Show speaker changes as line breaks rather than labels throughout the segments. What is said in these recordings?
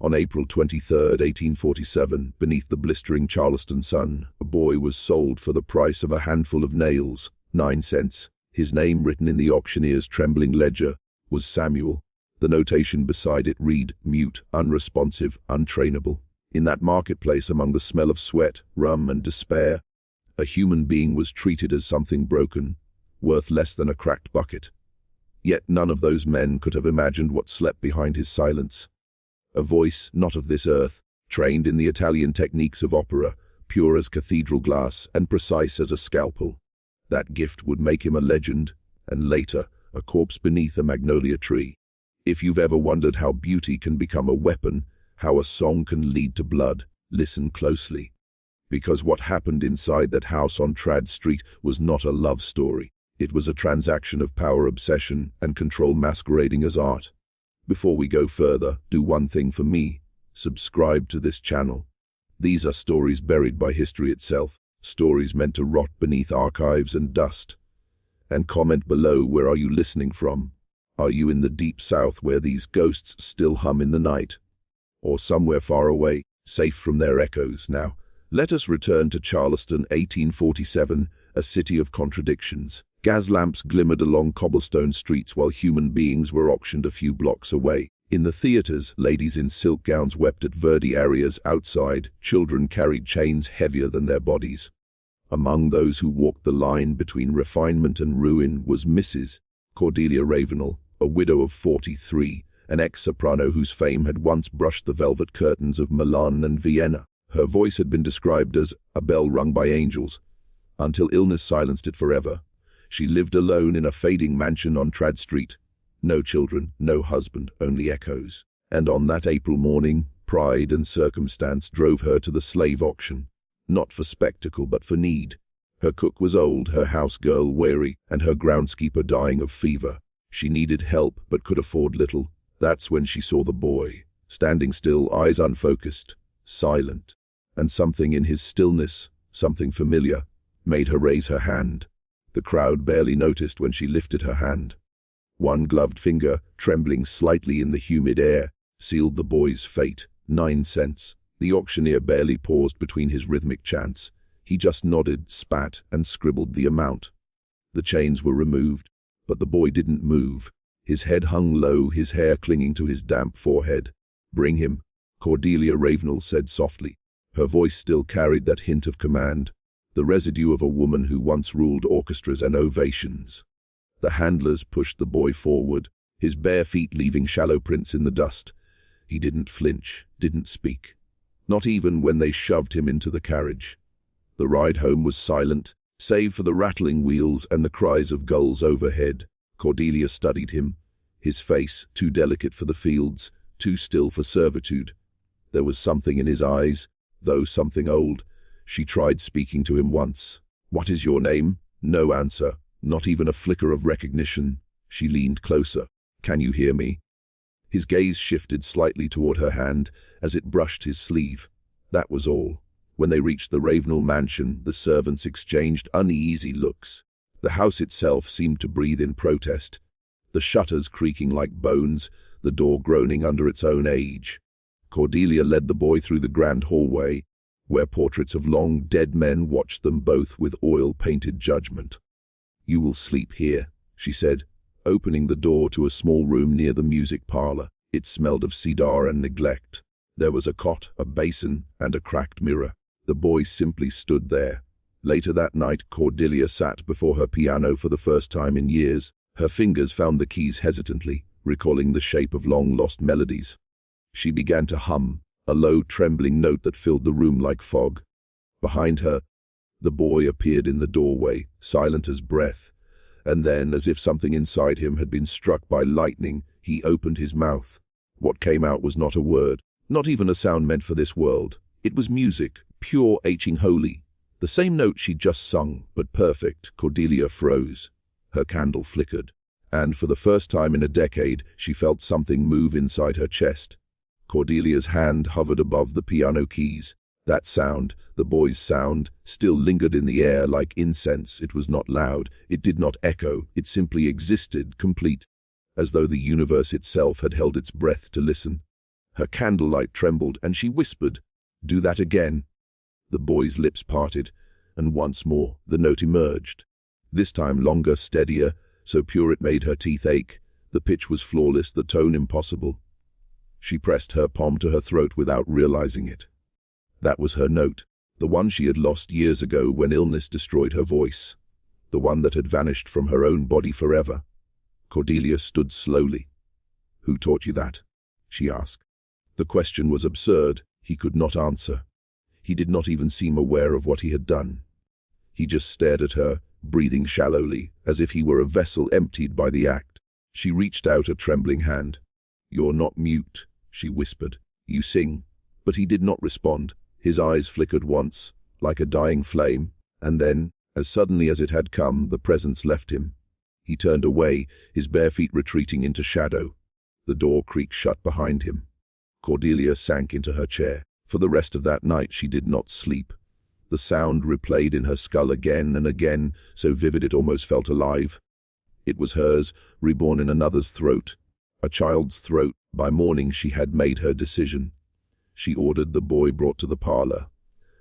On April 23, 1847, beneath the blistering Charleston sun, a boy was sold for the price of a handful of nails, 9 cents. His name, written in the auctioneer's trembling ledger, was Samuel. The notation beside it read, mute, unresponsive, untrainable. In that marketplace, among the smell of sweat, rum, and despair, a human being was treated as something broken, worth less than a cracked bucket. Yet none of those men could have imagined what slept behind his silence. A voice not of this earth, trained in the Italian techniques of opera, pure as cathedral glass and precise as a scalpel. That gift would make him a legend, and later, a corpse beneath a magnolia tree. If you've ever wondered how beauty can become a weapon, how a song can lead to blood, listen closely. Because what happened inside that house on Trad Street was not a love story. It was a transaction of power, obsession, and control masquerading as art. Before we go further, do one thing for me. Subscribe to this channel. These are stories buried by history itself, stories meant to rot beneath archives and dust. And comment below, where are you listening from? Are you in the deep south where these ghosts still hum in the night? Or somewhere far away, safe from their echoes? Now, let us return to Charleston, 1847, a city of contradictions. Gas lamps glimmered along cobblestone streets while human beings were auctioned a few blocks away. In the theaters, ladies in silk gowns wept at Verdi arias outside. Children carried chains heavier than their bodies. Among those who walked the line between refinement and ruin was Mrs. Cordelia Ravenel, a widow of 43, an ex-soprano whose fame had once brushed the velvet curtains of Milan and Vienna. Her voice had been described as a bell rung by angels, until illness silenced it forever. She lived alone in a fading mansion on Trad Street. No children, no husband, only echoes. And on that April morning, pride and circumstance drove her to the slave auction. Not for spectacle, but for need. Her cook was old, her house girl weary, and her groundskeeper dying of fever. She needed help, but could afford little. That's when she saw the boy, standing still, eyes unfocused, silent. And something in his stillness, something familiar, made her raise her hand. The crowd barely noticed when she lifted her hand. One gloved finger, trembling slightly in the humid air, sealed the boy's fate. 9 cents. The auctioneer barely paused between his rhythmic chants. He just nodded, spat, and scribbled the amount. The chains were removed, but the boy didn't move. His head hung low, his hair clinging to his damp forehead. "Bring him," Cordelia Ravenel said softly. Her voice still carried that hint of command, the residue of a woman who once ruled orchestras and ovations. The handlers pushed the boy forward, his bare feet leaving shallow prints in the dust. He didn't flinch, didn't speak. Not even when they shoved him into the carriage. The ride home was silent, save for the rattling wheels and the cries of gulls overhead. Cordelia studied him, his face too delicate for the fields, too still for servitude. There was something in his eyes, though something old. She tried speaking to him once. "What is your name?" No answer, not even a flicker of recognition. She leaned closer. "Can you hear me?" His gaze shifted slightly toward her hand as it brushed his sleeve. That was all. When they reached the Ravenel mansion, the servants exchanged uneasy looks. The house itself seemed to breathe in protest, the shutters creaking like bones, the door groaning under its own age. Cordelia led the boy through the grand hallway, where portraits of long dead men watched them both with oil-painted judgment. "You will sleep here," she said, opening the door to a small room near the music parlor. It smelled of cedar and neglect. There was a cot, a basin, and a cracked mirror. The boy simply stood there. Later that night, Cordelia sat before her piano for the first time in years. Her fingers found the keys hesitantly, recalling the shape of long-lost melodies. She began to hum, a low, trembling note that filled the room like fog. Behind her, the boy appeared in the doorway, silent as breath, and then, as if something inside him had been struck by lightning, he opened his mouth. What came out was not a word, not even a sound meant for this world. It was music, pure, aching, holy. The same note she'd just sung, but perfect. Cordelia froze. Her candle flickered, and for the first time in a decade, she felt something move inside her chest. Cordelia's hand hovered above the piano keys. That sound, the boy's sound, still lingered in the air like incense. It was not loud, it did not echo, it simply existed, complete, as though the universe itself had held its breath to listen. Her candlelight trembled, and she whispered, "Do that again." The boy's lips parted, and once more the note emerged. This time longer, steadier, so pure it made her teeth ache. The pitch was flawless, the tone impossible. She pressed her palm to her throat without realizing it. That was her note, the one she had lost years ago when illness destroyed her voice, the one that had vanished from her own body forever. Cordelia stood slowly. "Who taught you that?" she asked. The question was absurd. He could not answer. He did not even seem aware of what he had done. He just stared at her, breathing shallowly, as if he were a vessel emptied by the act. She reached out a trembling hand. "You're not mute," she whispered. "You sing." But he did not respond. His eyes flickered once, like a dying flame, and then, as suddenly as it had come, the presence left him. He turned away, his bare feet retreating into shadow. The door creaked shut behind him. Cordelia sank into her chair. For the rest of that night she did not sleep. The sound replayed in her skull again and again, so vivid it almost felt alive. It was hers, reborn in another's throat. A child's throat. By morning she had made her decision. She ordered the boy brought to the parlor.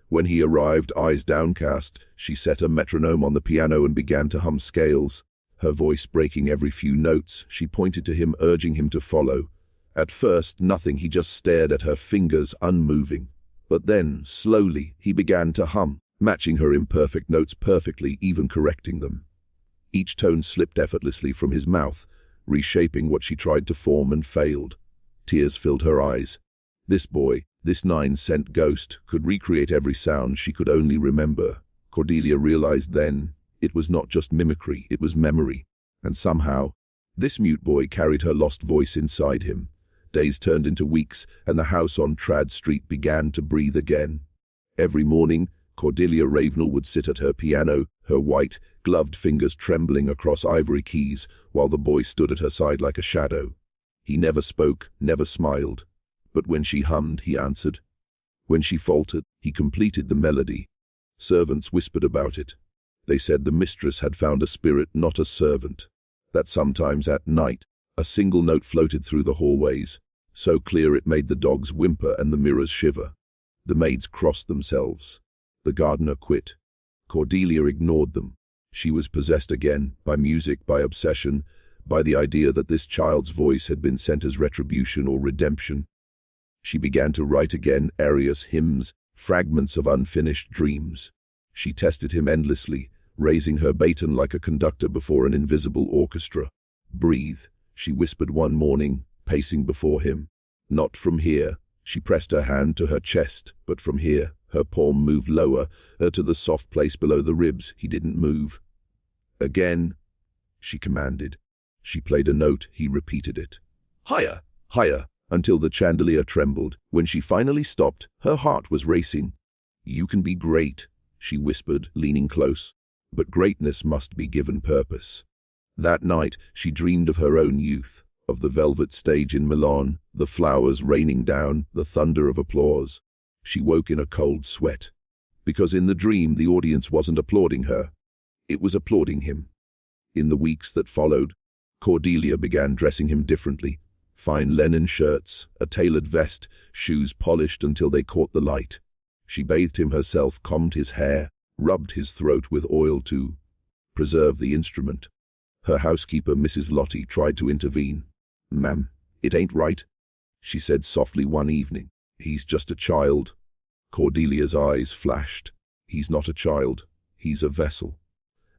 When he arrived, eyes downcast, she set a metronome on the piano and began to hum scales. Her voice breaking every few notes, she pointed to him, urging him to follow. At first, nothing, he just stared at her fingers, unmoving. But then, slowly, he began to hum, matching her imperfect notes perfectly, even correcting them. Each tone slipped effortlessly from his mouth, reshaping what she tried to form and failed. Tears filled her eyes. This boy, this 9-cent ghost, could recreate every sound she could only remember. Cordelia realized then, it was not just mimicry, it was memory. And somehow, this mute boy carried her lost voice inside him. Days turned into weeks, and the house on Trad Street began to breathe again. Every morning, Cordelia Ravenel would sit at her piano, her white, gloved fingers trembling across ivory keys, while the boy stood at her side like a shadow. He never spoke, never smiled. But when she hummed, he answered. When she faltered, he completed the melody. Servants whispered about it. They said the mistress had found a spirit, not a servant. That sometimes at night, a single note floated through the hallways, so clear it made the dogs whimper and the mirrors shiver. The maids crossed themselves. The gardener quit. Cordelia ignored them. She was possessed again, by music, by obsession, by the idea that this child's voice had been sent as retribution or redemption. She began to write again, arias, hymns, fragments of unfinished dreams. She tested him endlessly, raising her baton like a conductor before an invisible orchestra. "Breathe," she whispered one morning, pacing before him. "Not from here." She pressed her hand to her chest, but from here, her palm moved lower, to the soft place below the ribs. He didn't move. "Again," she commanded. She played a note, he repeated it. "Higher, higher," until the chandelier trembled. When she finally stopped, her heart was racing. "You can be great," she whispered, leaning close. "But greatness must be given purpose." That night, she dreamed of her own youth, of the velvet stage in Milan, the flowers raining down, the thunder of applause. She woke in a cold sweat, because in the dream the audience wasn't applauding her. It was applauding him. In the weeks that followed, Cordelia began dressing him differently. Fine linen shirts, a tailored vest, shoes polished until they caught the light. She bathed him herself, combed his hair, rubbed his throat with oil to preserve the instrument. Her housekeeper, Mrs. Lottie, tried to intervene. "Ma'am, it ain't right," she said softly one evening. "He's just a child." Cordelia's eyes flashed. "He's not a child. He's a vessel."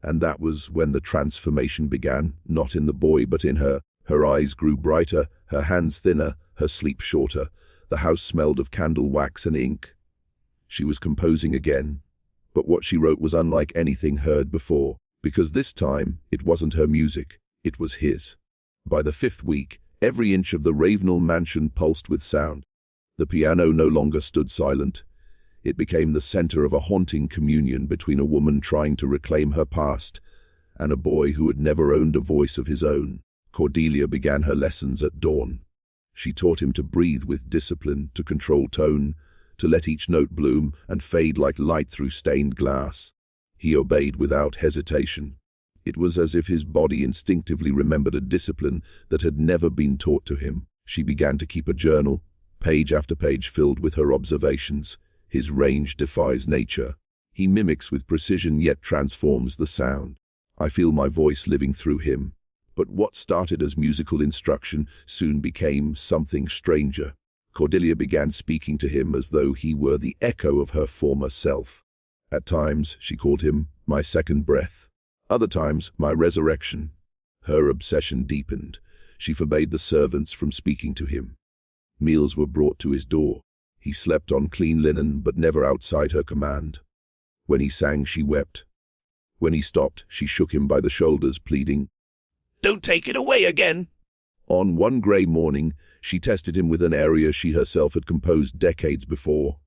And that was when the transformation began, not in the boy but in her. Her eyes grew brighter, her hands thinner, her sleep shorter. The house smelled of candle wax and ink. She was composing again. But what she wrote was unlike anything heard before, because this time it wasn't her music, it was his. By the 5th week, every inch of the Ravenel mansion pulsed with sound. The piano no longer stood silent. It became the center of a haunting communion between a woman trying to reclaim her past and a boy who had never owned a voice of his own. Cordelia began her lessons at dawn. She taught him to breathe with discipline, to control tone, to let each note bloom and fade like light through stained glass. He obeyed without hesitation. It was as if his body instinctively remembered a discipline that had never been taught to him. She began to keep a journal, page after page filled with her observations. His range defies nature. He mimics with precision yet transforms the sound. I feel my voice living through him. But what started as musical instruction soon became something stranger. Cordelia began speaking to him as though he were the echo of her former self. At times, she called him my second breath. Other times, my resurrection. Her obsession deepened. She forbade the servants from speaking to him. Meals were brought to his door. He slept on clean linen, but never outside her command. When he sang, she wept. When he stopped, she shook him by the shoulders, pleading, "Don't take it away again!" On one grey morning, she tested him with an aria she herself had composed decades before,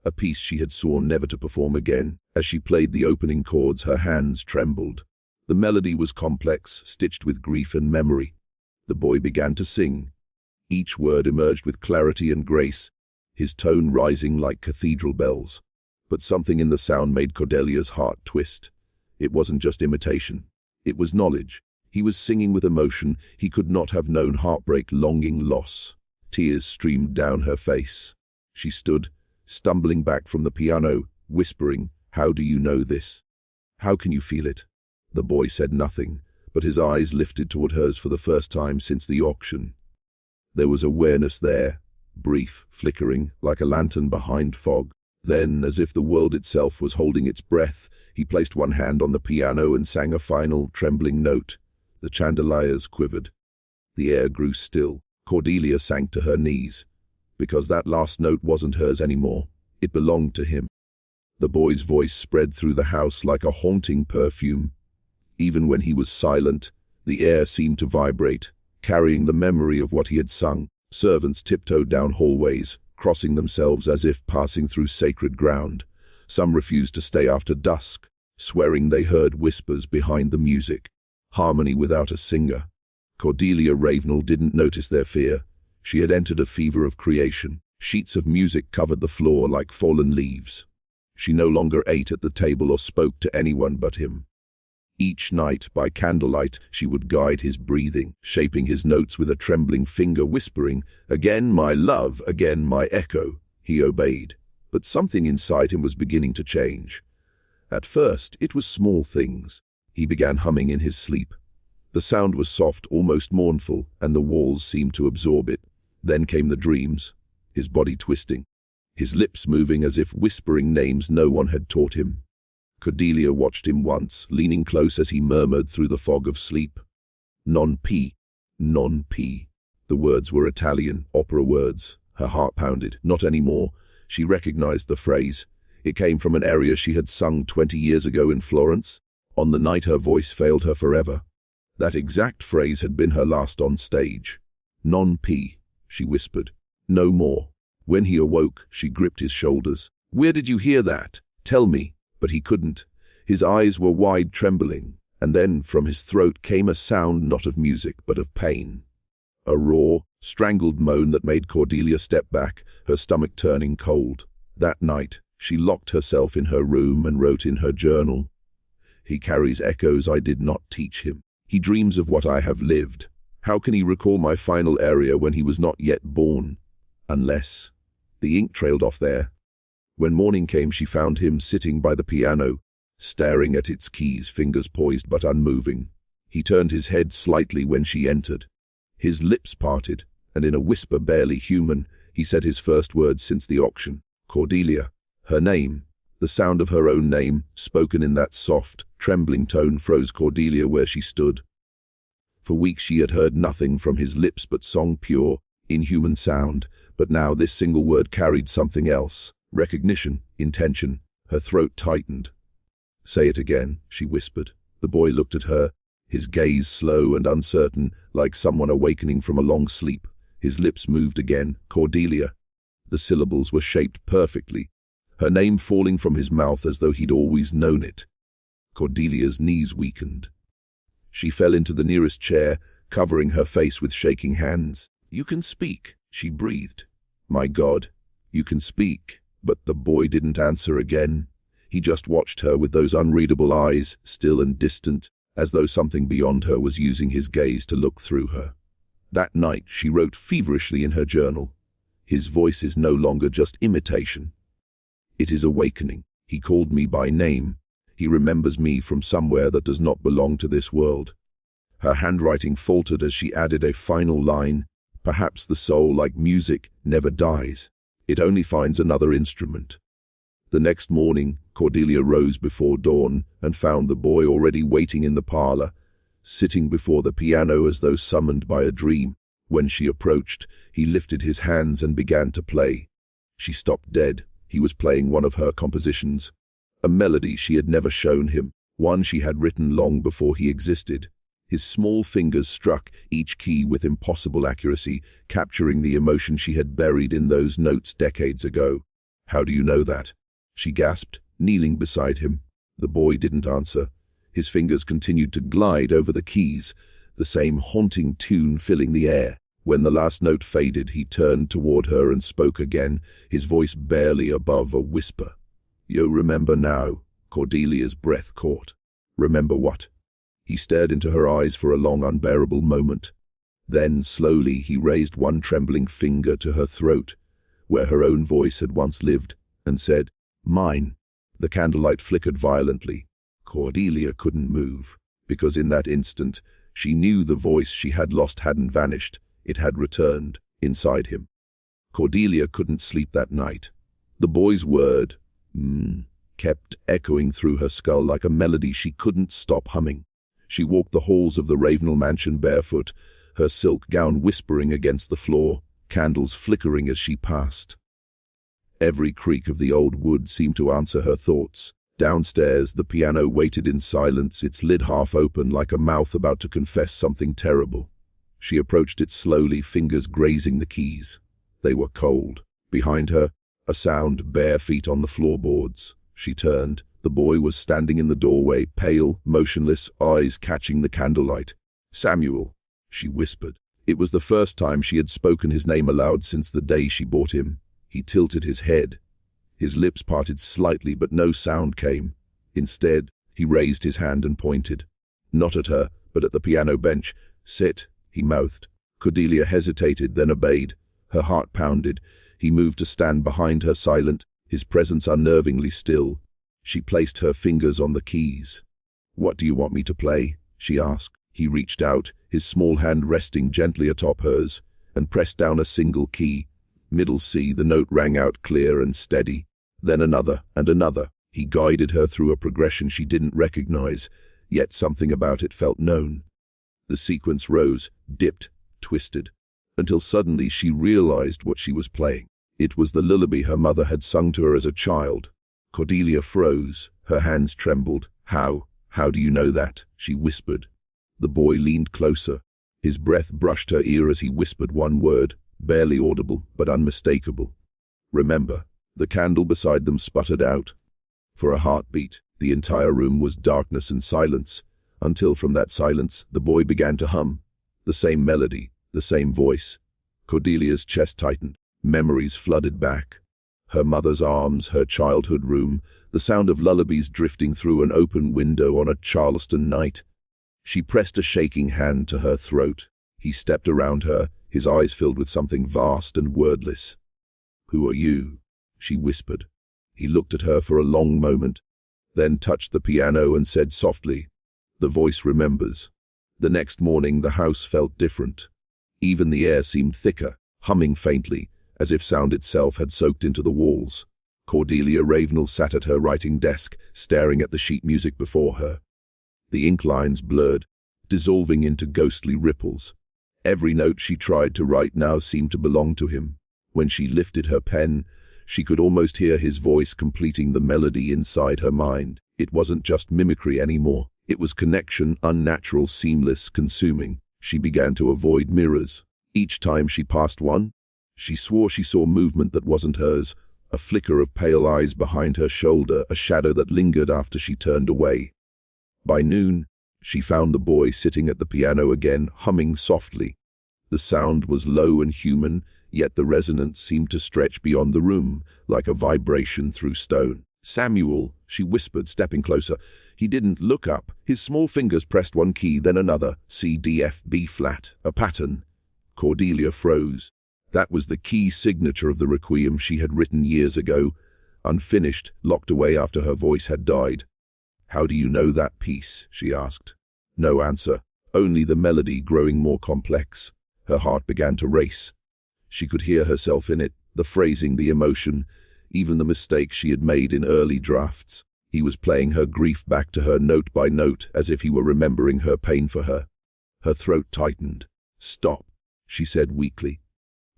a piece she had sworn never to perform again. As she played the opening chords, her hands trembled. The melody was complex, stitched with grief and memory. The boy began to sing. Each word emerged with clarity and grace, his tone rising like cathedral bells. But something in the sound made Cordelia's heart twist. It wasn't just imitation. It was knowledge. He was singing with emotion. He could not have known heartbreak, longing, loss. Tears streamed down her face. She stood, stumbling back from the piano, whispering, "How do you know this? How can you feel it?" The boy said nothing, but his eyes lifted toward hers for the first time since the auction. There was awareness there, brief, flickering, like a lantern behind fog. Then, as if the world itself was holding its breath, he placed one hand on the piano and sang a final, trembling note. The chandeliers quivered. The air grew still. Cordelia sank to her knees, because that last note wasn't hers anymore. It belonged to him. The boy's voice spread through the house like a haunting perfume. Even when he was silent, the air seemed to vibrate, carrying the memory of what he had sung. Servants tiptoed down hallways, crossing themselves as if passing through sacred ground. Some refused to stay after dusk, swearing they heard whispers behind the music. Harmony without a singer. Cordelia Ravenel didn't notice their fear. She had entered a fever of creation. Sheets of music covered the floor like fallen leaves. She no longer ate at the table or spoke to anyone but him. Each night, by candlelight, she would guide his breathing, shaping his notes with a trembling finger, whispering, "Again, my love, again, my echo." He obeyed, but something inside him was beginning to change. At first, it was small things. He began humming in his sleep. The sound was soft, almost mournful, and the walls seemed to absorb it. Then came the dreams, his body twisting, his lips moving as if whispering names no one had taught him. Cordelia watched him once, leaning close as he murmured through the fog of sleep. Non pi, non pi. The words were Italian, opera words. Her heart pounded. Not anymore. She recognized the phrase. It came from an aria she had sung 20 years ago in Florence, on the night her voice failed her forever. That exact phrase had been her last on stage. Non pi, she whispered. No more. When he awoke, she gripped his shoulders. "Where did you hear that? Tell me." But he couldn't. His eyes were wide, trembling, and then from his throat came a sound not of music, but of pain. A raw, strangled moan that made Cordelia step back, her stomach turning cold. That night, she locked herself in her room and wrote in her journal, "He carries echoes I did not teach him. He dreams of what I have lived. How can he recall my final aria when he was not yet born? Unless..." The ink trailed off there. When morning came, she found him sitting by the piano, staring at its keys, fingers poised but unmoving. He turned his head slightly when she entered. His lips parted, and in a whisper barely human, he said his first words since the auction. Cordelia. Her name, the sound of her own name, spoken in that soft, trembling tone, froze Cordelia where she stood. For weeks she had heard nothing from his lips but song, pure, inhuman sound, but now this single word carried something else. Recognition, intention. Her throat tightened. "Say it again," she whispered. The boy looked at her, his gaze slow and uncertain, like someone awakening from a long sleep. His lips moved again. Cordelia. The syllables were shaped perfectly, her name falling from his mouth as though he'd always known it. Cordelia's knees weakened. She fell into the nearest chair, covering her face with shaking hands. "You can speak," she breathed. "My God, you can speak." But the boy didn't answer again. He just watched her with those unreadable eyes, still and distant, as though something beyond her was using his gaze to look through her. That night she wrote feverishly in her journal, His voice is no longer just imitation. It is awakening. He called me by name. He remembers me from somewhere that does not belong to this world. Her handwriting faltered as she added a final line. Perhaps the soul, like music, never dies. It only finds another instrument. The next morning, Cordelia rose before dawn and found the boy already waiting in the parlor, sitting before the piano as though summoned by a dream. When she approached, he lifted his hands and began to play. She stopped dead. He was playing one of her compositions, a melody she had never shown him, one she had written long before he existed. His small fingers struck each key with impossible accuracy, capturing the emotion she had buried in those notes decades ago. "How do you know that?" she gasped, kneeling beside him. The boy didn't answer. His fingers continued to glide over the keys, the same haunting tune filling the air. When the last note faded, he turned toward her and spoke again, his voice barely above a whisper. "You remember now?" Cordelia's breath caught. "Remember what?" He stared into her eyes for a long, unbearable moment. Then, slowly, he raised one trembling finger to her throat, where her own voice had once lived, and said, "Mine." The candlelight flickered violently. Cordelia couldn't move, because in that instant, she knew the voice she had lost hadn't vanished. It had returned, inside him. Cordelia couldn't sleep that night. The boy's word, kept echoing through her skull like a melody she couldn't stop humming. She walked the halls of the Ravenel mansion barefoot, her silk gown whispering against the floor, candles flickering as she passed. Every creak of the old wood seemed to answer her thoughts. Downstairs, the piano waited in silence, its lid half open like a mouth about to confess something terrible. She approached it slowly, fingers grazing the keys. They were cold. Behind her, a sound, bare feet on the floorboards. She turned. The boy was standing in the doorway, pale, motionless, eyes catching the candlelight. "Samuel," she whispered. It was the first time she had spoken his name aloud since the day she bought him. He tilted his head. His lips parted slightly, but no sound came. Instead, he raised his hand and pointed. Not at her, but at the piano bench. "Sit," he mouthed. Cordelia hesitated, then obeyed. Her heart pounded. He moved to stand behind her, silent, his presence unnervingly still. She placed her fingers on the keys. "What do you want me to play?" she asked. He reached out, his small hand resting gently atop hers, and pressed down a single key. Middle C. The note rang out clear and steady. Then another and another. He guided her through a progression she didn't recognize, yet something about it felt known. The sequence rose, dipped, twisted, until suddenly she realized what she was playing. It was the lullaby her mother had sung to her as a child. Cordelia froze, her hands trembled. How do you know that?" she whispered. The boy leaned closer. His breath brushed her ear as he whispered one word, barely audible but unmistakable. "Remember." The candle beside them sputtered out. For a heartbeat, the entire room was darkness and silence, until from that silence the boy began to hum. The same melody, the same voice. Cordelia's chest tightened. Memories flooded back. Her mother's arms, her childhood room, the sound of lullabies drifting through an open window on a Charleston night. She pressed a shaking hand to her throat. He stepped around her, his eyes filled with something vast and wordless. "Who are you?" she whispered. He looked at her for a long moment, then touched the piano and said softly, "The voice remembers." The next morning the house felt different. Even the air seemed thicker, humming faintly, as if sound itself had soaked into the walls. Cordelia Ravenel sat at her writing desk, staring at the sheet music before her. The ink lines blurred, dissolving into ghostly ripples. Every note she tried to write now seemed to belong to him. When she lifted her pen, she could almost hear his voice completing the melody inside her mind. It wasn't just mimicry anymore. It was connection, unnatural, seamless, consuming. She began to avoid mirrors. Each time she passed one, she swore she saw movement that wasn't hers, a flicker of pale eyes behind her shoulder, a shadow that lingered after she turned away. By noon, she found the boy sitting at the piano again, humming softly. The sound was low and human, yet the resonance seemed to stretch beyond the room, like a vibration through stone. "Samuel," she whispered, stepping closer. He didn't look up. His small fingers pressed one key, then another, C, D, F, B flat, a pattern. Cordelia froze. That was the key signature of the requiem she had written years ago, unfinished, locked away after her voice had died. "How do you know that piece?" she asked. No answer, only the melody growing more complex. Her heart began to race. She could hear herself in it, the phrasing, the emotion, even the mistakes she had made in early drafts. He was playing her grief back to her note by note, as if he were remembering her pain for her. Her throat tightened. "Stop," she said weakly.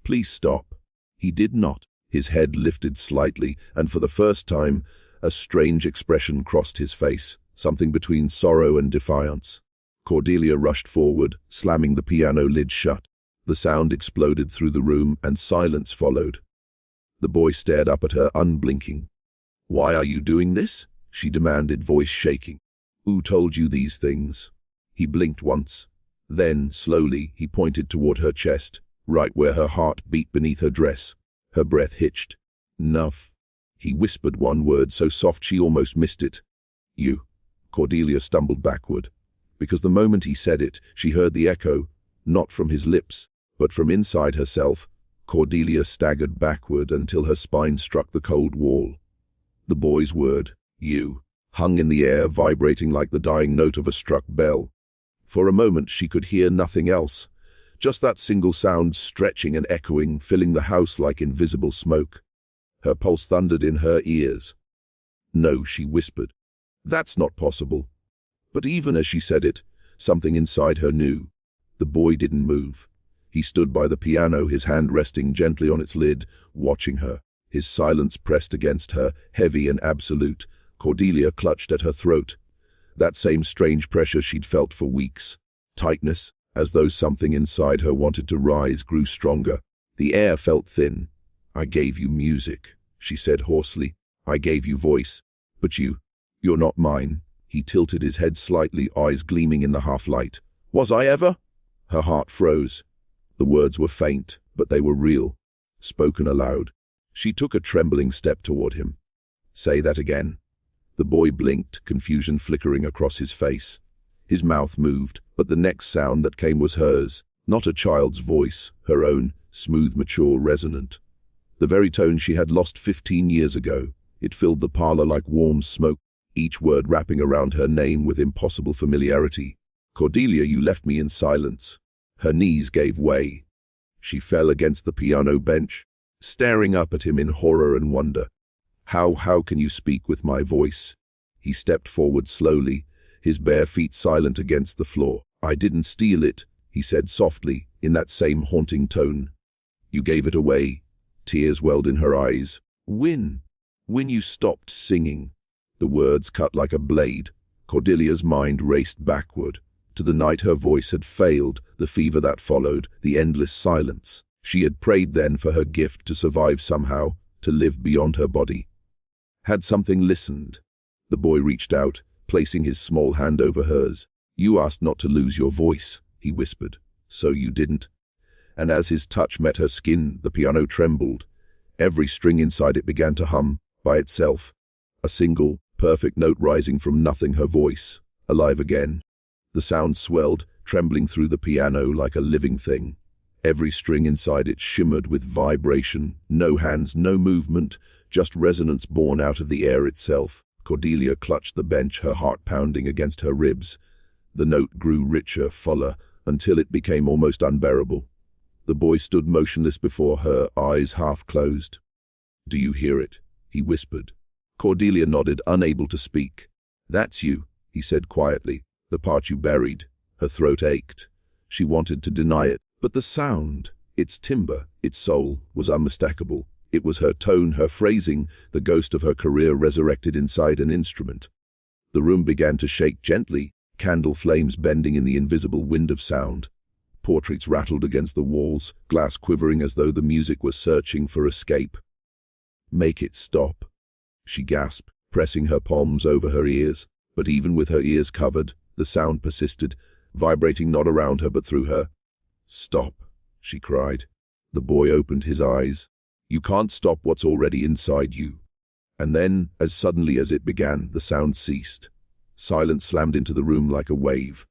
"Please stop." He did not. His head lifted slightly, and for the first time, a strange expression crossed his face, something between sorrow and defiance. Cordelia rushed forward, slamming the piano lid shut. The sound exploded through the room, and silence followed. The boy stared up at her, unblinking. "Why are you doing this?" she demanded, voice shaking. "Who told you these things?" He blinked once. Then, slowly, he pointed toward her chest, right where her heart beat beneath her dress. Her breath hitched. "Enough." He whispered one word so soft she almost missed it. "You." Cordelia stumbled backward. Because the moment he said it, she heard the echo, not from his lips, but from inside herself. Cordelia staggered backward until her spine struck the cold wall. The boy's word, "you," hung in the air, vibrating like the dying note of a struck bell. For a moment she could hear nothing else, just that single sound stretching and echoing, filling the house like invisible smoke. Her pulse thundered in her ears. "No," she whispered. "That's not possible." But even as she said it, something inside her knew. The boy didn't move. He stood by the piano, his hand resting gently on its lid, watching her. His silence pressed against her, heavy and absolute. Cordelia clutched at her throat. That same strange pressure she'd felt for weeks. Tightness, as though something inside her wanted to rise, grew stronger. The air felt thin. "I gave you music," she said hoarsely. "I gave you voice. But you're not mine." He tilted his head slightly, eyes gleaming in the half-light. "Was I ever?" Her heart froze. The words were faint, but they were real, spoken aloud. She took a trembling step toward him. "Say that again." The boy blinked, confusion flickering across his face. His mouth moved, but the next sound that came was hers, not a child's voice, her own, smooth, mature, resonant. The very tone she had lost 15 years ago. It filled the parlor like warm smoke, each word wrapping around her name with impossible familiarity. "Cordelia, you left me in silence." Her knees gave way. She fell against the piano bench, staring up at him in horror and wonder. How can you speak with my voice?" He stepped forward slowly, his bare feet silent against the floor. "I didn't steal it," he said softly, in that same haunting tone. "You gave it away." Tears welled in her eyes. When you stopped singing." The words cut like a blade. Cordelia's mind raced backward, to the night her voice had failed, the fever that followed, the endless silence. She had prayed then for her gift to survive somehow, to live beyond her body. Had something listened? The boy reached out, placing his small hand over hers. "You asked not to lose your voice," he whispered. "So you didn't." And as his touch met her skin, the piano trembled. Every string inside it began to hum, by itself. A single, perfect note rising from nothing, her voice, alive again. The sound swelled, trembling through the piano like a living thing. Every string inside it shimmered with vibration, no hands, no movement, just resonance born out of the air itself. Cordelia clutched the bench, her heart pounding against her ribs. The note grew richer, fuller, until it became almost unbearable. The boy stood motionless before her, eyes half closed. "Do you hear it?" he whispered. Cordelia nodded, unable to speak. "That's you," he said quietly, "the part you buried." Her throat ached. She wanted to deny it, but the sound, its timbre, its soul, was unmistakable. It was her tone, her phrasing, the ghost of her career resurrected inside an instrument. The room began to shake gently, candle flames bending in the invisible wind of sound. Portraits rattled against the walls, glass quivering as though the music was searching for escape. "Make it stop," she gasped, pressing her palms over her ears. But even with her ears covered, the sound persisted, vibrating not around her but through her. "Stop," she cried. The boy opened his eyes. "You can't stop what's already inside you." And then, as suddenly as it began, the sound ceased. Silence slammed into the room like a wave.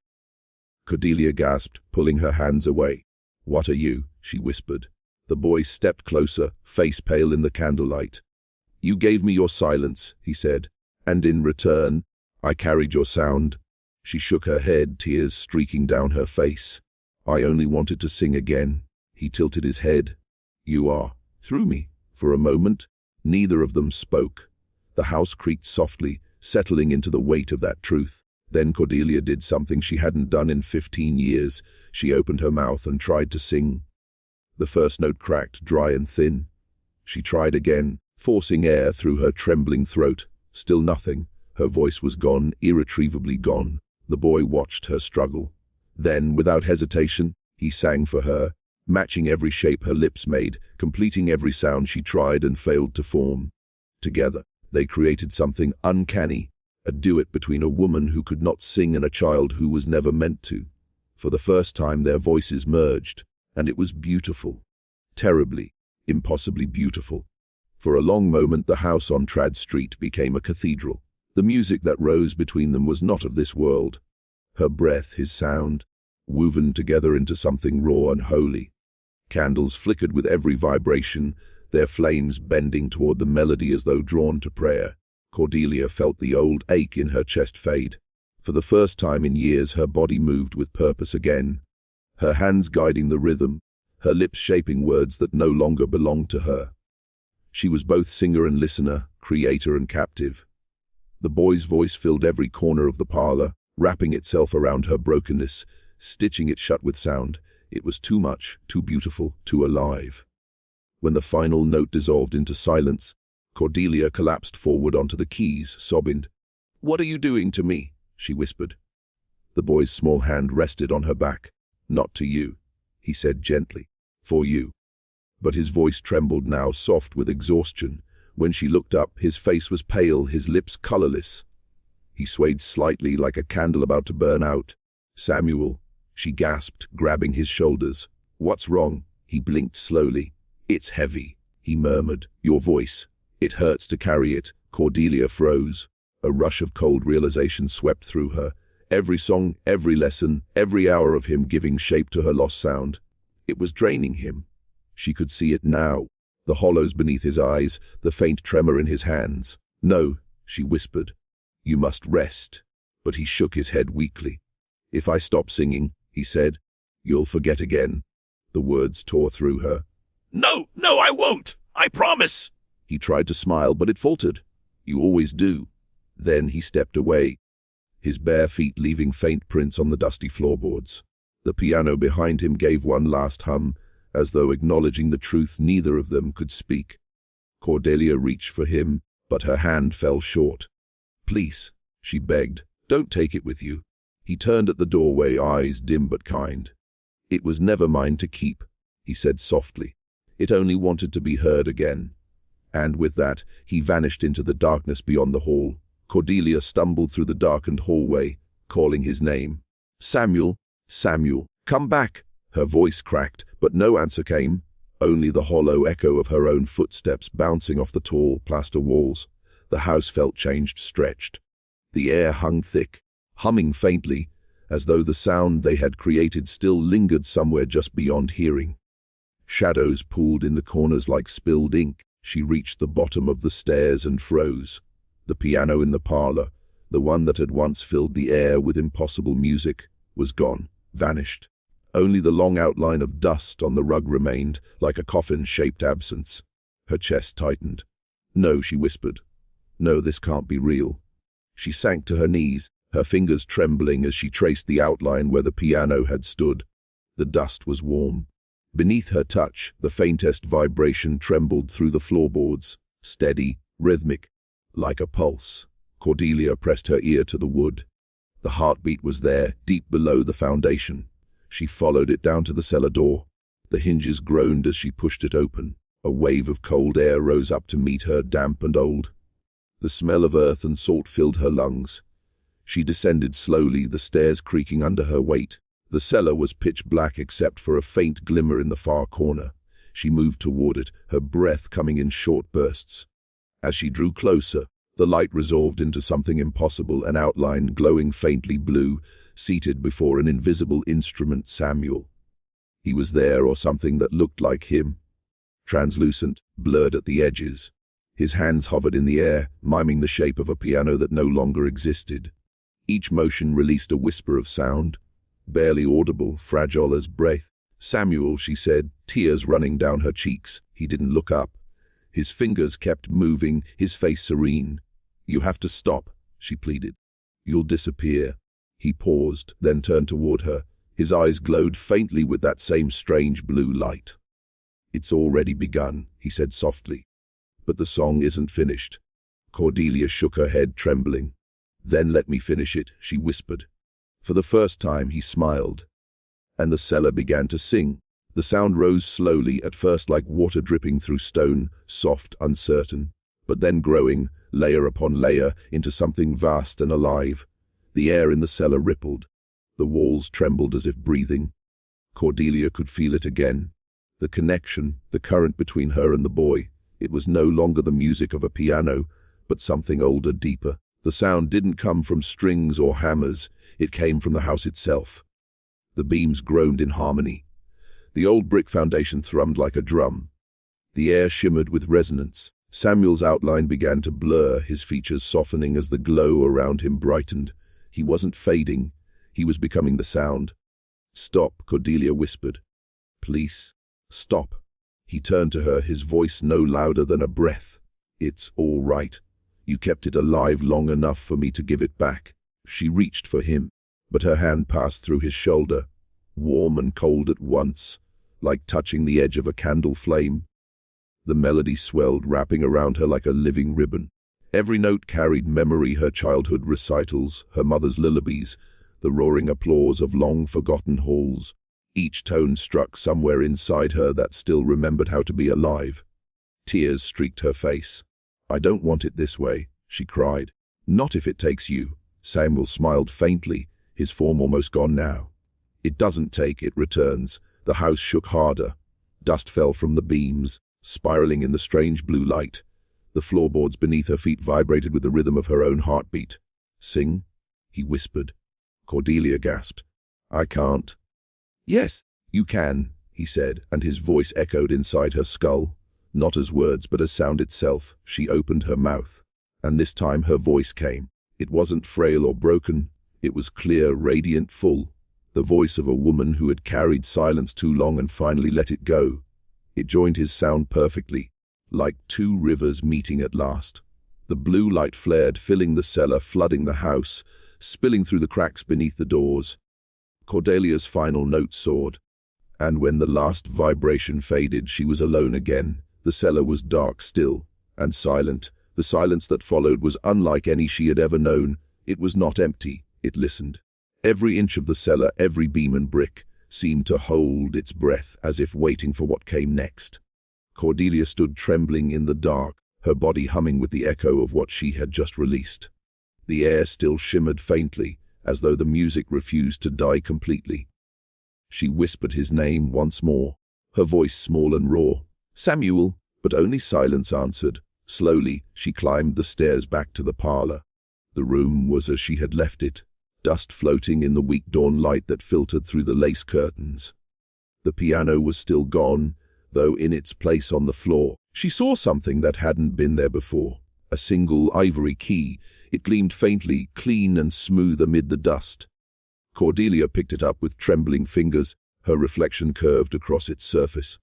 Cordelia gasped, pulling her hands away. "What are you?" she whispered. The boy stepped closer, face pale in the candlelight. "You gave me your silence," he said, "and in return, I carried your sound." She shook her head, tears streaking down her face. "I only wanted to sing again." He tilted his head. "You are through me." For a moment, neither of them spoke. The house creaked softly, settling into the weight of that truth. Then Cordelia did something she hadn't done in 15 years. She opened her mouth and tried to sing. The first note cracked, dry and thin. She tried again, forcing air through her trembling throat. Still nothing. Her voice was gone, irretrievably gone. The boy watched her struggle. Then, without hesitation, he sang for her, matching every shape her lips made, completing every sound she tried and failed to form. Together, they created something uncanny, a duet between a woman who could not sing and a child who was never meant to. For the first time, their voices merged, and it was beautiful. Terribly, impossibly beautiful. For a long moment, the house on Trad Street became a cathedral. The music that rose between them was not of this world. Her breath, his sound, woven together into something raw and holy. Candles flickered with every vibration, their flames bending toward the melody as though drawn to prayer. Cordelia felt the old ache in her chest fade. For the first time in years, her body moved with purpose again. Her hands guiding the rhythm, her lips shaping words that no longer belonged to her. She was both singer and listener, creator and captive. The boy's voice filled every corner of the parlor, wrapping itself around her brokenness, stitching it shut with sound. It was too much, too beautiful, too alive. When the final note dissolved into silence, Cordelia collapsed forward onto the keys, sobbing. "What are you doing to me?" she whispered. The boy's small hand rested on her back. "Not to you," he said gently. "For you." But his voice trembled now, soft with exhaustion. When she looked up, his face was pale, his lips colorless. He swayed slightly like a candle about to burn out. "Samuel," she gasped, grabbing his shoulders. "What's wrong?" He blinked slowly. "It's heavy," he murmured. "Your voice. It hurts to carry it." Cordelia froze. A rush of cold realization swept through her. Every song, every lesson, every hour of him giving shape to her lost sound. It was draining him. She could see it now. The hollows beneath his eyes, the faint tremor in his hands. "No," she whispered. "You must rest." But he shook his head weakly. "If I stop singing," he said, "you'll forget again." The words tore through her. "No, no, I won't! I promise!" He tried to smile, but it faltered. "You always do." Then he stepped away, his bare feet leaving faint prints on the dusty floorboards. The piano behind him gave one last hum, as though acknowledging the truth neither of them could speak. Cordelia reached for him, but her hand fell short. "Please," she begged, "don't take it with you." He turned at the doorway, eyes dim but kind. "It was never mine to keep," he said softly. "It only wanted to be heard again." And with that, he vanished into the darkness beyond the hall. Cordelia stumbled through the darkened hallway, calling his name. "Samuel, Samuel, come back!" Her voice cracked, but no answer came, only the hollow echo of her own footsteps bouncing off the tall plaster walls. The house felt changed, stretched. The air hung thick, humming faintly, as though the sound they had created still lingered somewhere just beyond hearing. Shadows pooled in the corners like spilled ink. She reached the bottom of the stairs and froze. The piano in the parlor, the one that had once filled the air with impossible music, was gone, vanished. Only the long outline of dust on the rug remained, like a coffin-shaped absence. Her chest tightened. "No," she whispered. "No, this can't be real." She sank to her knees, her fingers trembling as she traced the outline where the piano had stood. The dust was warm. Beneath her touch, the faintest vibration trembled through the floorboards, steady, rhythmic, like a pulse. Cordelia pressed her ear to the wood. The heartbeat was there, deep below the foundation. She followed it down to the cellar door. The hinges groaned as she pushed it open. A wave of cold air rose up to meet her, damp and old. The smell of earth and salt filled her lungs. She descended slowly, the stairs creaking under her weight. The cellar was pitch black except for a faint glimmer in the far corner. She moved toward it, her breath coming in short bursts. As she drew closer, the light resolved into something impossible, an outline glowing faintly blue, seated before an invisible instrument. Samuel. He was there, or something that looked like him. translucent, blurred at the edges. His hands hovered in the air, miming the shape of a piano that no longer existed. Each motion released a whisper of sound, barely audible, fragile as breath. "Samuel," she said, tears running down her cheeks. He didn't look up. His fingers kept moving, his face serene. "You have to stop," she pleaded. "You'll disappear." He paused, then turned toward her. His eyes glowed faintly with that same strange blue light. "It's already begun," he said softly. "But the song isn't finished." Cordelia shook her head, trembling. "Then let me finish it," she whispered. For the first time he smiled, and the cellar began to sing. The sound rose slowly, at first like water dripping through stone, soft, uncertain, but then growing, layer upon layer, into something vast and alive. The air in the cellar rippled. The walls trembled as if breathing. Cordelia could feel it again. The connection, the current between her and the boy. It was no longer the music of a piano, but something older, deeper. The sound didn't come from strings or hammers. It came from the house itself. The beams groaned in harmony. The old brick foundation thrummed like a drum. The air shimmered with resonance. Samuel's outline began to blur, his features softening as the glow around him brightened. He wasn't fading. He was becoming the sound. "Stop," Cordelia whispered. "Please, stop." He turned to her, his voice no louder than a breath. "It's all right. You kept it alive long enough for me to give it back." She reached for him, but her hand passed through his shoulder, warm and cold at once, like touching the edge of a candle flame. The melody swelled, wrapping around her like a living ribbon. Every note carried memory, her childhood recitals, her mother's lullabies, the roaring applause of long-forgotten halls. Each tone struck somewhere inside her that still remembered how to be alive. Tears streaked her face. "I don't want it this way," she cried. "Not if it takes you." Samuel smiled faintly, his form almost gone now. "It doesn't take, it returns." The house shook harder. Dust fell from the beams, spiraling in the strange blue light. The floorboards beneath her feet vibrated with the rhythm of her own heartbeat. "Sing?" he whispered. Cordelia gasped. "I can't." "Yes, you can," he said, and his voice echoed inside her skull. Not as words, but as sound itself. She opened her mouth, and this time her voice came. It wasn't frail or broken. It was clear, radiant, full. The voice of a woman who had carried silence too long and finally let it go. It joined his sound perfectly, like two rivers meeting at last. The blue light flared, filling the cellar, flooding the house, spilling through the cracks beneath the doors. Cordelia's final note soared, and when the last vibration faded, she was alone again. The cellar was dark still, and silent. The silence that followed was unlike any she had ever known. It was not empty, it listened. Every inch of the cellar, every beam and brick, seemed to hold its breath, as if waiting for what came next. Cordelia stood trembling in the dark, her body humming with the echo of what she had just released. The air still shimmered faintly, as though the music refused to die completely. She whispered his name once more, her voice small and raw. "Samuel," but only silence answered. Slowly, she climbed the stairs back to the parlor. The room was as she had left it, dust floating in the weak dawn light that filtered through the lace curtains. The piano was still gone, though in its place on the floor. She saw something that hadn't been there before. A single ivory key. It gleamed faintly, clean and smooth amid the dust. Cordelia picked it up with trembling fingers, her reflection curved across its surface.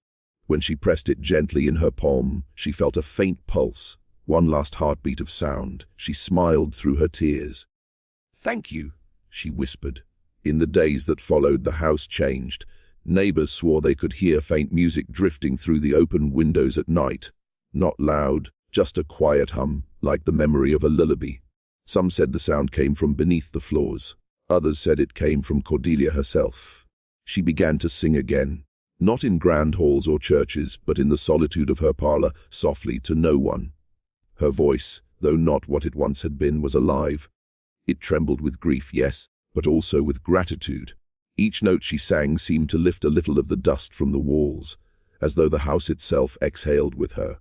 When she pressed it gently in her palm, she felt a faint pulse, one last heartbeat of sound. She smiled through her tears. "Thank you," she whispered. In the days that followed, the house changed. Neighbors swore they could hear faint music drifting through the open windows at night. Not loud, just a quiet hum, like the memory of a lullaby. Some said the sound came from beneath the floors. Others said it came from Cordelia herself. She began to sing again. Not in grand halls or churches, but in the solitude of her parlor, softly to no one. Her voice, though not what it once had been, was alive. It trembled with grief, yes, but also with gratitude. Each note she sang seemed to lift a little of the dust from the walls, as though the house itself exhaled with her.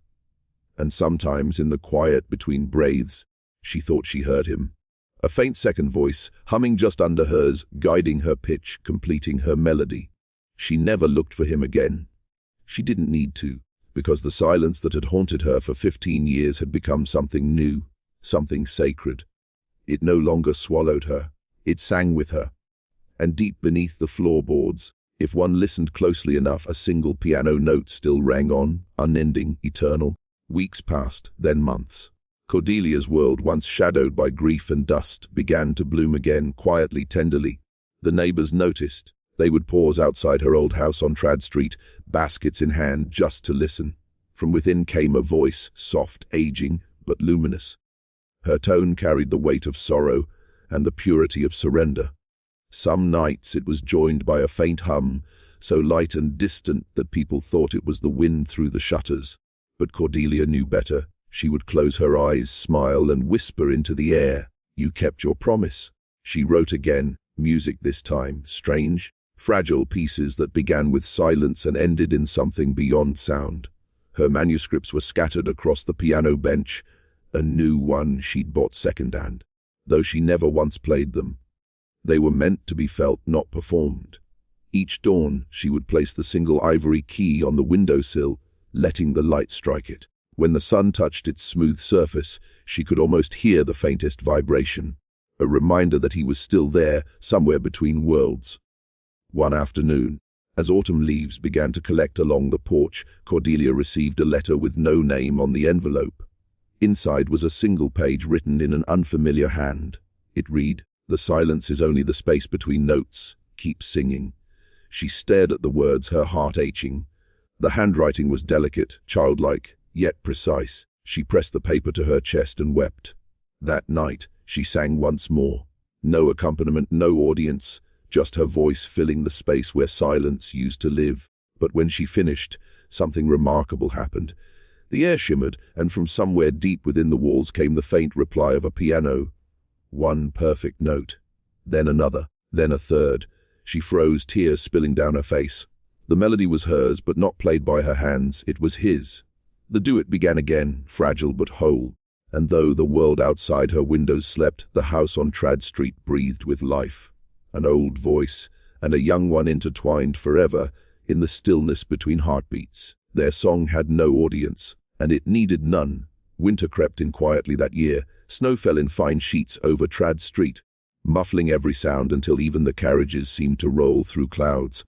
And sometimes, in the quiet between breaths, she thought she heard him. A faint second voice, humming just under hers, guiding her pitch, completing her melody. She never looked for him again. She didn't need to. because the silence that had haunted her for 15 years had become something new, something sacred. It no longer swallowed her, it sang with her. And deep beneath the floorboards, if one listened closely enough, a single piano note still rang on, unending, eternal. Weeks passed, then months. Cordelia's world, once shadowed by grief and dust, began to bloom again, quietly, tenderly. The neighbors noticed. They would pause outside her old house on Trad Street, baskets in hand, just to listen. From within came a voice, soft, aging, but luminous. Her tone carried the weight of sorrow and the purity of surrender. Some nights it was joined by a faint hum, so light and distant that people thought it was the wind through the shutters. But Cordelia knew better. She would close her eyes, smile, and whisper into the air. "You kept your promise." She wrote again, music this time, strange, fragile pieces that began with silence and ended in something beyond sound. Her manuscripts were scattered across the piano bench, a new one she'd bought second-hand, though she never once played them. They were meant to be felt, not performed. Each dawn, she would place the single ivory key on the windowsill, letting the light strike it. When the sun touched its smooth surface, she could almost hear the faintest vibration, a reminder that he was still there, somewhere between worlds. One afternoon, as autumn leaves began to collect along the porch, Cordelia received a letter with no name on the envelope. Inside was a single page written in an unfamiliar hand. It read, "The silence is only the space between notes. Keep singing." She stared at the words, her heart aching. The handwriting was delicate, childlike, yet precise. She pressed the paper to her chest and wept. That night, she sang once more. No accompaniment, no audience, just her voice filling the space where silence used to live. But when she finished, something remarkable happened. The air shimmered, and from somewhere deep within the walls came the faint reply of a piano. One perfect note, then another, then a third. She froze, tears spilling down her face. The melody was hers, but not played by her hands. It was his. The duet began again, fragile but whole. And though the world outside her windows slept, the house on Trad Street breathed with life. An old voice and a young one intertwined forever in the stillness between heartbeats. Their song had no audience, and it needed none. Winter crept in quietly that year. Snow fell in fine sheets over Trad Street, muffling every sound until even the carriages seemed to roll through clouds.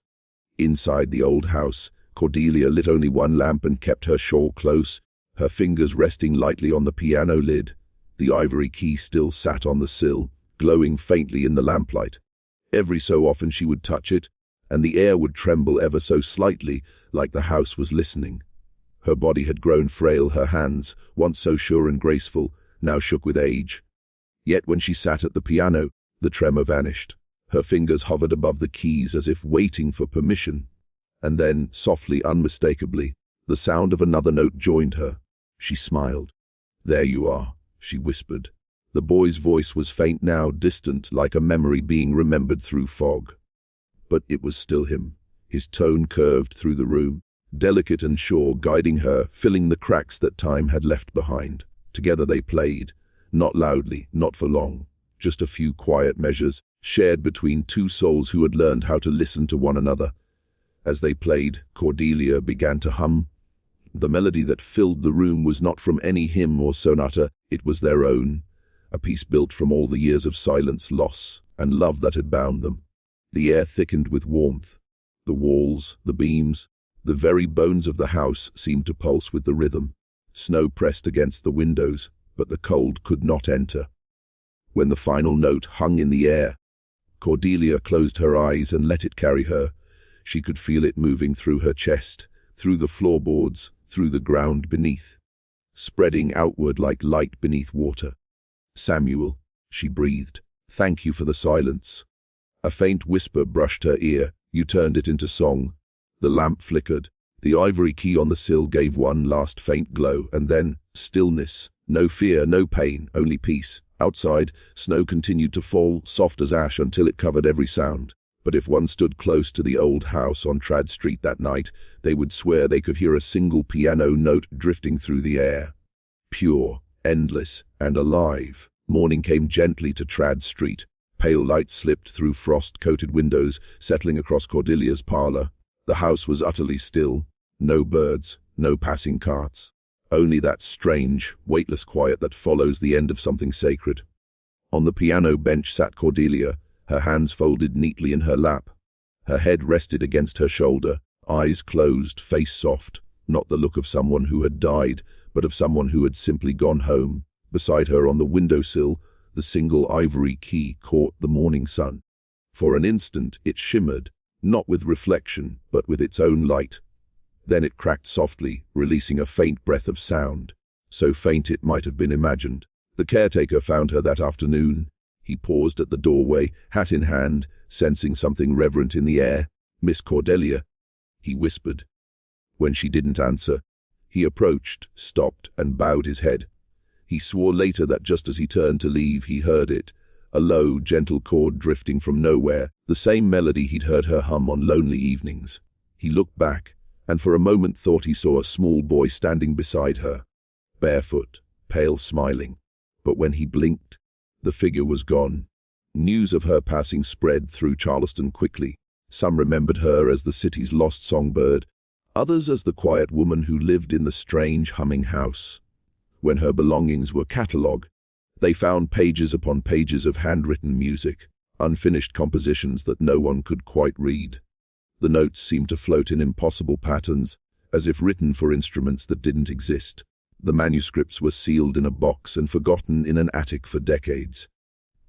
Inside the old house, Cordelia lit only one lamp and kept her shawl close, her fingers resting lightly on the piano lid. The ivory key still sat on the sill, glowing faintly in the lamplight. Every so often she would touch it, and the air would tremble ever so slightly, like the house was listening. Her body had grown frail, her hands, once so sure and graceful, now shook with age. Yet when she sat at the piano, the tremor vanished. Her fingers hovered above the keys as if waiting for permission. And then, softly, unmistakably, the sound of another note joined her. She smiled. "There you are," she whispered. The boy's voice was faint now, distant, like a memory being remembered through fog. But it was still him. His tone curved through the room, delicate and sure, guiding her, filling the cracks that time had left behind. Together they played, not loudly, not for long, just a few quiet measures, shared between two souls who had learned how to listen to one another. As they played, Cordelia began to hum. The melody that filled the room was not from any hymn or sonata, it was their own, a piece built from all the years of silence, loss, and love that had bound them. The air thickened with warmth. The walls, the beams, the very bones of the house seemed to pulse with the rhythm. Snow pressed against the windows, but the cold could not enter. When the final note hung in the air, Cordelia closed her eyes and let it carry her. She could feel it moving through her chest, through the floorboards, through the ground beneath, spreading outward like light beneath water. "Samuel," she breathed, "thank you for the silence." A faint whisper brushed her ear. You turned it into song. The lamp flickered. The ivory key on the sill gave one last faint glow, and then stillness. No fear, no pain, only peace. Outside, snow continued to fall, soft as ash, until it covered every sound. But if one stood close to the old house on Trad Street that night, they would swear they could hear a single piano note drifting through the air. Pure, endless, and alive. Morning came gently to Trad Street. Pale light slipped through frost-coated windows, settling across Cordelia's parlor. The house was utterly still. No birds, no passing carts. Only that strange, weightless quiet that follows the end of something sacred. On the piano bench sat Cordelia, her hands folded neatly in her lap. Her head rested against her shoulder, eyes closed, face soft, not the look of someone who had died, but of someone who had simply gone home. Beside her on the windowsill, the single ivory key caught the morning sun. For an instant it shimmered, not with reflection, but with its own light. Then it cracked softly, releasing a faint breath of sound, so faint it might have been imagined. The caretaker found her that afternoon. He paused at the doorway, hat in hand, sensing something reverent in the air. "Miss Cordelia," he whispered. When she didn't answer, he approached, stopped, and bowed his head. He swore later that just as he turned to leave, he heard it, a low, gentle chord drifting from nowhere, the same melody he'd heard her hum on lonely evenings. He looked back, and for a moment thought he saw a small boy standing beside her, barefoot, pale, smiling. But when he blinked, the figure was gone. News of her passing spread through Charleston quickly. Some remembered her as the city's lost songbird, others as the quiet woman who lived in the strange, humming house. When her belongings were catalogued, they found pages upon pages of handwritten music, unfinished compositions that no one could quite read. The notes seemed to float in impossible patterns, as if written for instruments that didn't exist. The manuscripts were sealed in a box and forgotten in an attic for decades.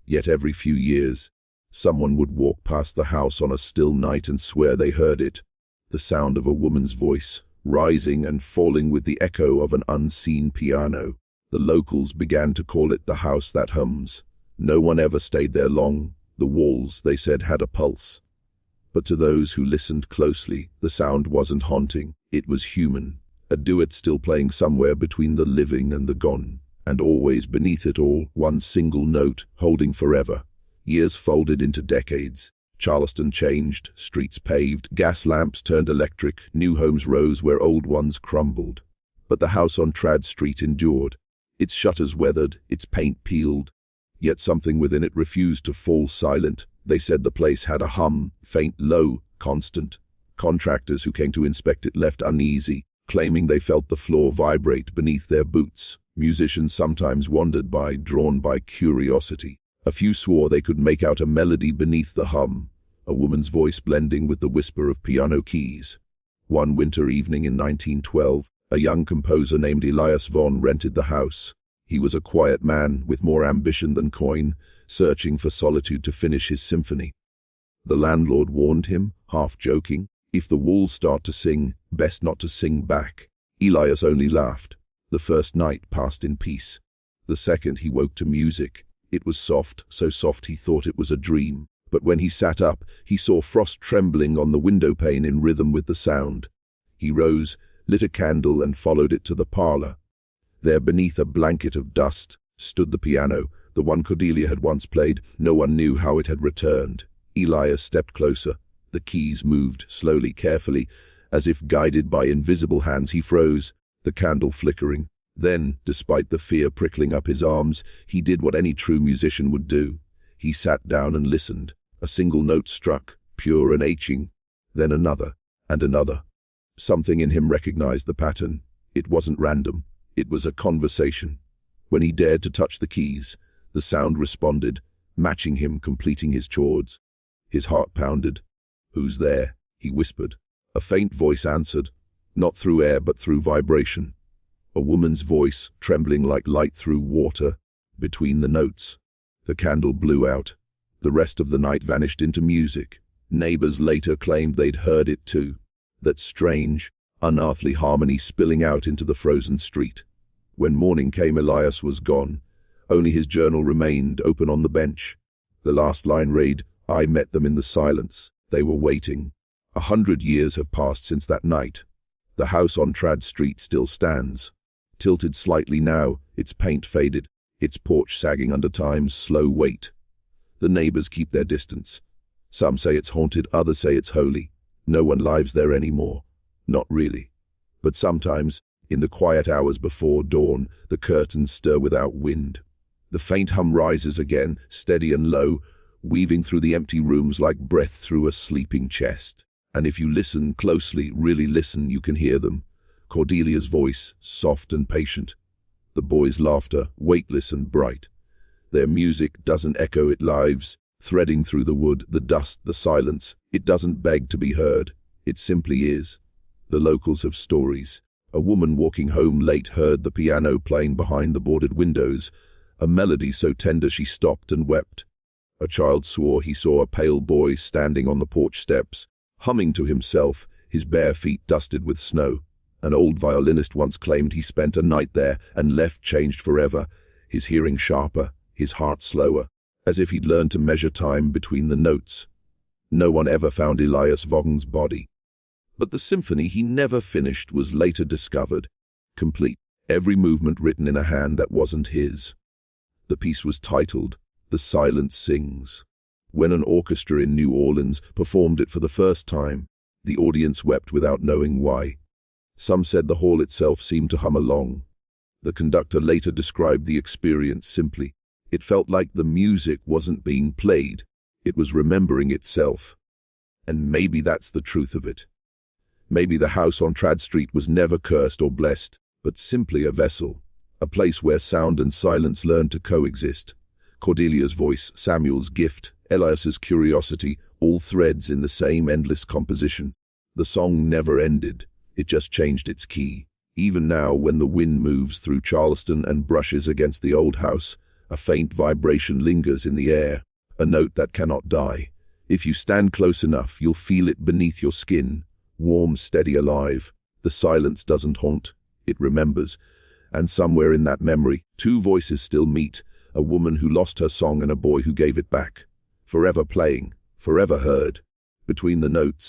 Yet every few years, someone would walk past the house on a still night and swear they heard it, the sound of a woman's voice, rising and falling with the echo of an unseen piano. The locals began to call it the house that hums. No one ever stayed there long. The walls, they said, had a pulse. But to those who listened closely, the sound wasn't haunting. It was human, a duet still playing somewhere between the living and the gone. And always beneath it all, one single note, holding forever. Years folded into decades. Charleston changed, streets paved, gas lamps turned electric, new homes rose where old ones crumbled. But the house on Trad Street endured. Its shutters weathered, its paint peeled. Yet something within it refused to fall silent. They said the place had a hum, faint, low, constant. Contractors who came to inspect it left uneasy, claiming they felt the floor vibrate beneath their boots. Musicians sometimes wandered by, drawn by curiosity. A few swore they could make out a melody beneath the hum, a woman's voice blending with the whisper of piano keys. One winter evening in 1912, a young composer named Elias Vaughan rented the house. He was a quiet man with more ambition than coin, searching for solitude to finish his symphony. The landlord warned him, half joking, if the walls start to sing, best not to sing back. Elias only laughed. The first night passed in peace. The second he woke to music. It was soft, so soft he thought it was a dream. But when he sat up, he saw frost trembling on the window pane in rhythm with the sound. He rose, lit a candle and followed it to the parlor. There, beneath a blanket of dust, stood the piano, the one Cordelia had once played. No one knew how it had returned. Elias stepped closer. The keys moved, slowly, carefully, as if guided by invisible hands. He froze, the candle flickering. Then, despite the fear prickling up his arms, he did what any true musician would do. He sat down and listened. A single note struck, pure and aching. Then another, and another. Something in him recognized the pattern. It wasn't random. It was a conversation. When he dared to touch the keys, the sound responded, matching him, completing his chords. His heart pounded. "Who's there?" he whispered. A faint voice answered, not through air but through vibration. A woman's voice, trembling like light through water, between the notes. The candle blew out. The rest of the night vanished into music. Neighbors later claimed they'd heard it too. That strange, unearthly harmony spilling out into the frozen street. When morning came, Elias was gone. Only his journal remained open on the bench. The last line read, "I met them in the silence. They were waiting." 100 years have passed since that night. The house on Trad Street still stands. Tilted slightly now, its paint faded, its porch sagging under time's slow weight. The neighbors keep their distance. Some say it's haunted, others say it's holy. No one lives there anymore. Not really. But sometimes, in the quiet hours before dawn, the curtains stir without wind. The faint hum rises again, steady and low, weaving through the empty rooms like breath through a sleeping chest. And if you listen closely, really listen, you can hear them. Cordelia's voice, soft and patient. The boys' laughter, weightless and bright. Their music doesn't echo, it lives, threading through the wood, the dust, the silence. It doesn't beg to be heard. It simply is. The locals have stories. A woman walking home late heard the piano playing behind the boarded windows, a melody so tender she stopped and wept. A child swore he saw a pale boy standing on the porch steps, humming to himself, his bare feet dusted with snow. An old violinist once claimed he spent a night there and left changed forever, his hearing sharper, his heart slower, as if he'd learned to measure time between the notes. No one ever found Elias Vaughan's body. But the symphony he never finished was later discovered, complete, every movement written in a hand that wasn't his. The piece was titled, "The Silence Sings." When an orchestra in New Orleans performed it for the first time, the audience wept without knowing why. Some said the hall itself seemed to hum along. The conductor later described the experience simply. It felt like the music wasn't being played, it was remembering itself. And maybe that's the truth of it. Maybe the house on Trad Street was never cursed or blessed, but simply a vessel, a place where sound and silence learned to coexist. Cordelia's voice, Samuel's gift, Elias's curiosity, all threads in the same endless composition. The song never ended, it just changed its key. Even now, when the wind moves through Charleston and brushes against the old house, a faint vibration lingers in the air, a note that cannot die. If you stand close enough, you'll feel it beneath your skin, warm, steady, alive. The silence doesn't haunt, it remembers. And somewhere in that memory, two voices still meet, a woman who lost her song and a boy who gave it back. Forever playing, forever heard. Between the notes,